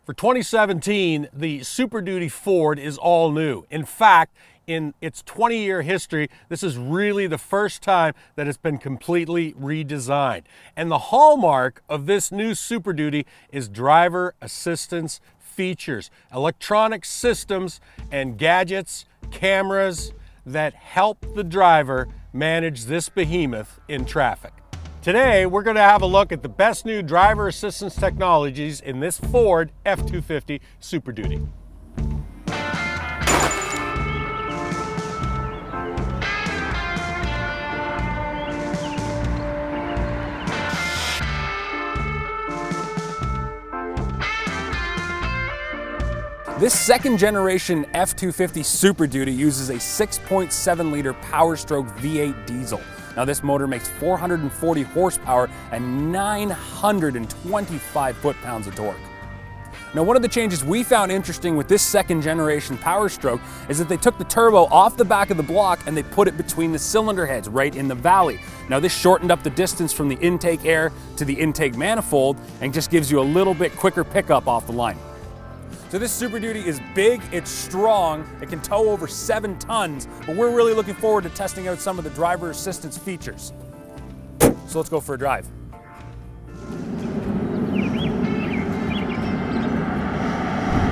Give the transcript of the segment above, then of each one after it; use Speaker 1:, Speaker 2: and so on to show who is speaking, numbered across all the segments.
Speaker 1: For 2017, the Super Duty Ford is all new. In fact, in its 20-year history, this is really the first time that it's been completely redesigned. And the hallmark of this new Super Duty is driver assistance features, electronic systems and gadgets, cameras that help the driver manage this behemoth in traffic. Today, we're going to have a look at the best new driver assistance technologies in this Ford F-250 Super Duty.
Speaker 2: This second generation F-250 Super Duty uses a 6.7 liter Power Stroke V8 diesel. Now this motor makes 440 horsepower and 925 foot-pounds of torque. Now one of the changes we found interesting with this second generation Power Stroke is that they took the turbo off the back of the block and they put it between the cylinder heads right in the valley. Now this shortened up the distance from the intake air to the intake manifold and just gives you a little bit quicker pickup off the line. So this Super Duty is big, it's strong, it can tow over 7 tons, but we're really looking forward to testing out some of the driver assistance features. So let's go for a drive.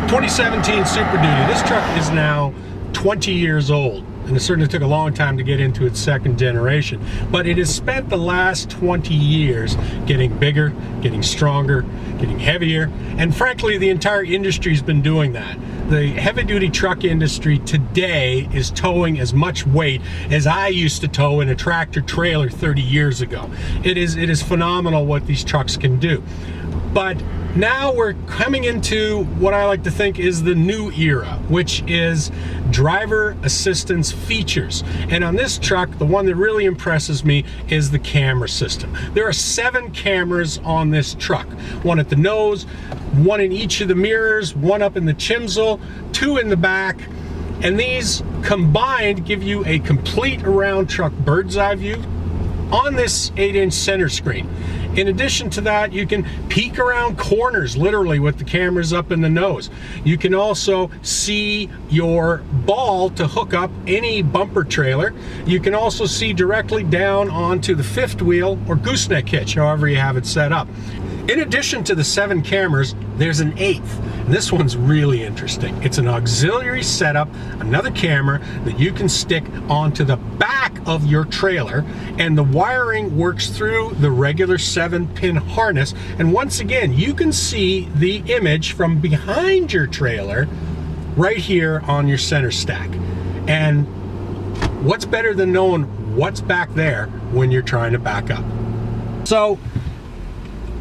Speaker 1: "2017 Super Duty. This truck is now 20 years old, and it certainly took a long time to get into its second generation. But it has spent the last 20 years getting bigger, getting stronger, getting heavier, and frankly, the entire industry's been doing that. The heavy-duty truck industry today is towing as much weight as I used to tow in a tractor trailer 30 years ago. It is phenomenal what these trucks can do. But now we're coming into what I like to think is the new era, which is driver assistance features. And on this truck, the one that really impresses me is the camera system. There are 7 cameras on this truck. One at the nose, one in each of the mirrors, one up in the chisel, 2 in the back. And these combined give you a complete around truck bird's eye view on this 8-inch center screen. In addition to that, you can peek around corners literally with the cameras up in the nose. You can also see your ball to hook up any bumper trailer. You can also see directly down onto the 5th wheel or gooseneck hitch, however you have it set up. In addition to the 7 cameras, there's an 8th. And this one's really interesting. It's an auxiliary setup, another camera that you can stick onto the back of your trailer, and the wiring works through the regular 7-pin harness. And once again, you can see the image from behind your trailer right here on your center stack. And what's better than knowing what's back there when you're trying to back up? So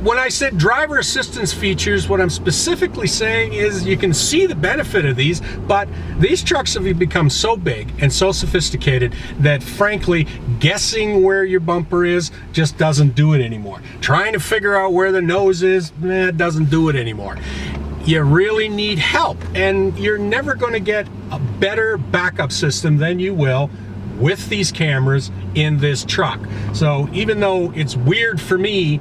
Speaker 1: when I said driver assistance features, what I'm specifically saying is you can see the benefit of these, but these trucks have become so big and so sophisticated that frankly, guessing where your bumper is just doesn't do it anymore. Trying to figure out where the nose is, doesn't do it anymore. You really need help, and you're never going to get a better backup system than you will with these cameras in this truck. So even though it's weird for me,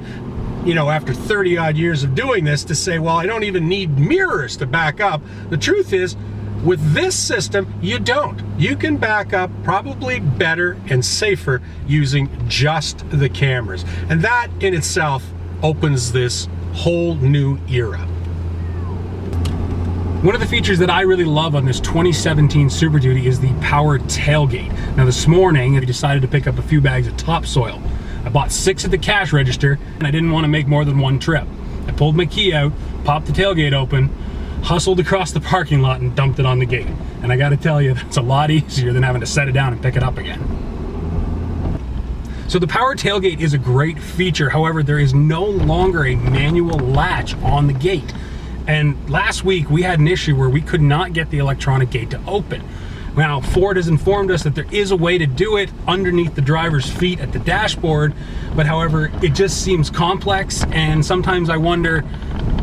Speaker 1: you know, after 30 odd years of doing this, to say, well, I don't even need mirrors to back up. The truth is, with this system, you don't. You can back up probably better and safer using just the cameras. And that in itself opens this whole new era. One of the features that I really love on this 2017 Super Duty is the power tailgate. Now this morning, I decided to pick up a few bags of topsoil. I bought 6 at the cash register, and I didn't want to make more than 1 trip. I pulled my key out, popped the tailgate open, hustled across the parking lot, and dumped it on the gate. And I gotta tell you, that's a lot easier than having to set it down and pick it up again. So the power tailgate is a great feature. However, there is no longer a manual latch on the gate. And last week, we had an issue where we could not get the electronic gate to open. Now, Ford has informed us that there is a way to do it underneath the driver's feet at the dashboard, but however, it just seems complex, and sometimes I wonder,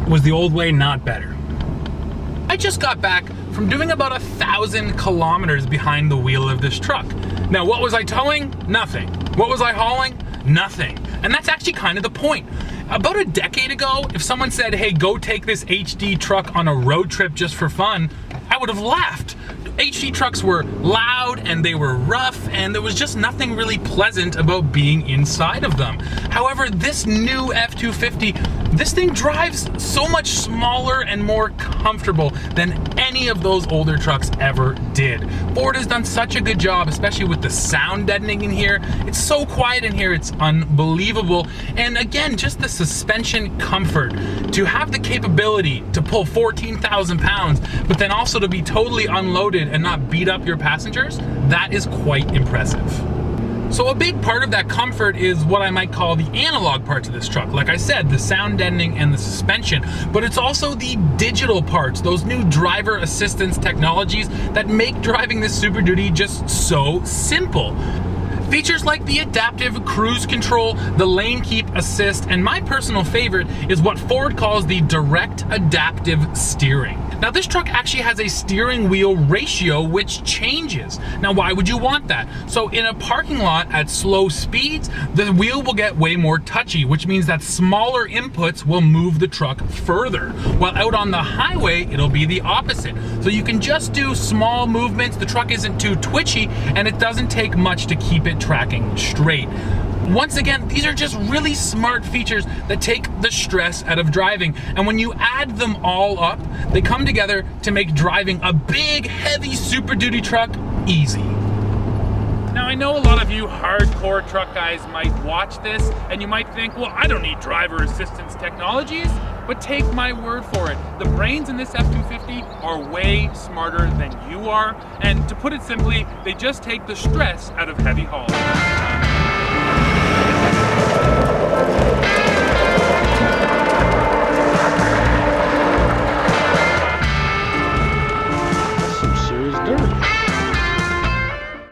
Speaker 1: was the old way not better?
Speaker 3: I just got back from doing about 1,000 kilometers behind the wheel of this truck. Now, what was I towing? Nothing. What was I hauling? Nothing. And that's actually kind of the point. About a decade ago, if someone said, hey, go take this HD truck on a road trip just for fun, I would have laughed. HD trucks were loud and they were rough, and there was just nothing really pleasant about being inside of them. However, this new F-250, this thing drives so much smaller and more comfortable than any of those older trucks ever did. Ford has done such a good job, especially with the sound deadening in here. It's so quiet in here, it's unbelievable. And again, just the suspension comfort, to have the capability to pull 14,000 pounds, but then also to be totally unloaded and not beat up your passengers, that is quite impressive. So a big part of that comfort is what I might call the analog parts of this truck. Like I said, the sound deadening and the suspension, but it's also the digital parts, those new driver assistance technologies that make driving this Super Duty just so simple. Features like the adaptive cruise control, the lane keep assist, and my personal favorite is what Ford calls the direct adaptive steering. Now this truck actually has a steering wheel ratio which changes. Now why would you want that? So in a parking lot at slow speeds, the wheel will get way more touchy, which means that smaller inputs will move the truck further. While out on the highway, it'll be the opposite. So you can just do small movements, the truck isn't too twitchy, and it doesn't take much to keep it tracking straight. Once again, these are just really smart features that take the stress out of driving. And when you add them all up, they come together to make driving a big, heavy Super Duty truck easy. Now I know a lot of you hardcore truck guys might watch this and you might think, well, I don't need driver assistance technologies, but take my word for it. The brains in this F-250 are way smarter than you are. And to put it simply, they just take the stress out of heavy hauling.